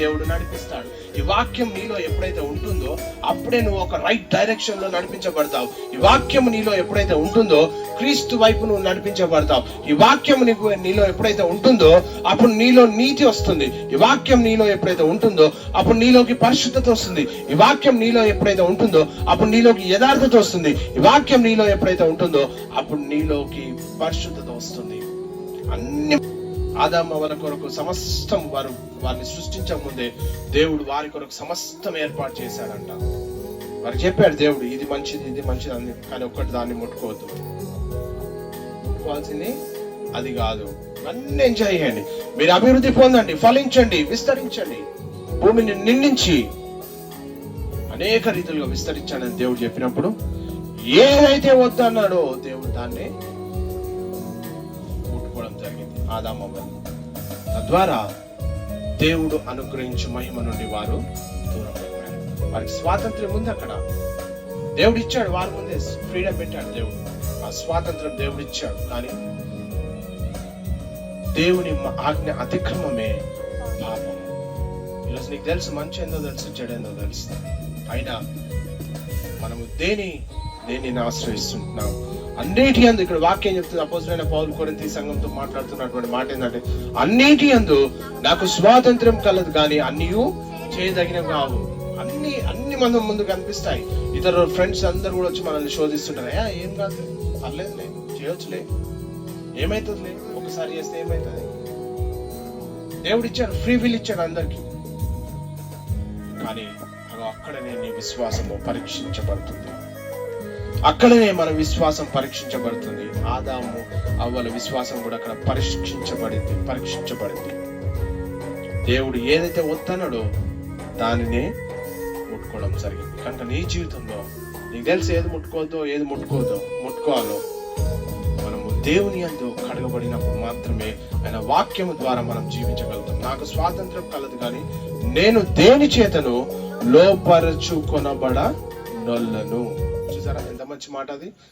దేవుడు నడిపిస్తాడు. ఈ వాక్యం నీలో ఎప్పుడైతే ఉంటుందో అప్పుడే నువ్వు ఒక రైట్ డైరెక్షన్ లో నడిపించబడతావు. ఈ వాక్యం నీలో ఎప్పుడైతే ఉంటుందో క్రీస్తు వైపు నువ్వు నడిపించబడతావు. ఈ వాక్యం నీలో ఎప్పుడైతే ఉంటుందో అప్పుడు నీలో నీతి వస్తుంది. ఈ వాక్యం నీలో ఎప్పుడైతే ఉంటుందో అప్పుడు నీలోకి పరిశుద్ధత వస్తుంది. ఈ వాక్యం నీలో ఎప్పుడైతే ఉంటుందో అప్పుడు నీలోకి యథార్థత వస్తుంది. ఈ వాక్యం నీలో ఎప్పుడైతే ఉంటుందో అప్పుడు నీలోకి పరిశుద్ధత వస్తుంది. అన్ని ఆదాము అవ్వల కొరకు సమస్తం వారిని సృష్టించక ముందే దేవుడు వారి కొరకు సమస్తం ఏర్పాటు చేశాడంట. వారికి చెప్పాడు దేవుడు, ఇది మంచిది ఇది మంచిది అని, కానీ ఒక్కటి దాన్ని ముట్టుకోవద్దు, ముట్టుకోవాల్సింది అది కాదు, అన్ని ఎంజాయ్ చేయండి, మీరు అభివృద్ధి పొందండి, ఫలించండి, విస్తరించండి, భూమిని నిండించి అనేక రీతిలుగా విస్తరించండి అని దేవుడు చెప్పినప్పుడు ఏదైతే వద్దన్నాడో దేవుడు దాన్ని ముట్టుకోవడం జరిగింది ఆదాము అవ్వలు. తద్వారా దేవుడు అనుగ్రహించు మహిమ నుండి వారు దూరం అయిపోయారు. వారికి స్వాతంత్ర్యం ఉంది. అక్కడ దేవుడు ఇచ్చాడు, వారి ముందే ఫ్రీడమ్ పెట్టాడు దేవుడు. ఆ స్వాతంత్రం దేవుడు ఇచ్చాడు. కానీ దేవుని ఆజ్ఞ అతిక్రమమే పాపం. ఈరోజు నీకు తెలుసు, మంచి ఏందో తెలుసు, చెడు ఏందో తెలుసు. అయినా మనము దేనిని ఆశ్రయిస్తుంటున్నాం? అన్నిటి యందు, ఇక్కడ వాక్యం చెప్తుంది, అపోస్తలుడైన పౌలు కొరింథీ సంఘంతో మాట్లాడుతున్నటువంటి మాట ఏంటంటే, అన్నిటి యందు నాకు స్వాతంత్రం కలదు కానీ అన్నియు చేయదగినవి కావు. అన్ని మనం ముందు కనిపిస్తాయి. ఇతరు ఫ్రెండ్స్ అందరు కూడా వచ్చి మనల్ని శోధిస్తుంటారు. ఏం కాదు, పర్లేదులే, చేయొచ్చులే, ఏమైతుందిలే, ఒకసారి చేస్తే ఏమైతుంది. దేవుడు ఇచ్చాడు, ఫ్రీ విల్ ఇచ్చాడు అందరికి. కానీ అక్కడనే నీ విశ్వాసము పరీక్షించబడుతుంది. అక్కడనే మన విశ్వాసం పరీక్షించబడుతుంది. ఆదాము అవ్వల విశ్వాసం కూడా అక్కడ పరీక్షించబడింది. దేవుడు ఏదైతే వద్దన్నాడో దానినే ముట్టుకోవడం జరిగింది. కనుక నీ జీవితంలో నీకు తెలిసి ఏది ముట్టుకోవద్దో ఏది ముట్టుకోవాలో మనము దేవుని యందు కడగబడినప్పుడు మాత్రమే ఆయన వాక్యము ద్వారా మనం జీవించగలుగుతాం. నాకు స్వాతంత్రం కలదు కానీ నేను దేని చేతను లోపరచుకొనబడనొల్లను. చూసారా ఎంత మంచి మాట అది.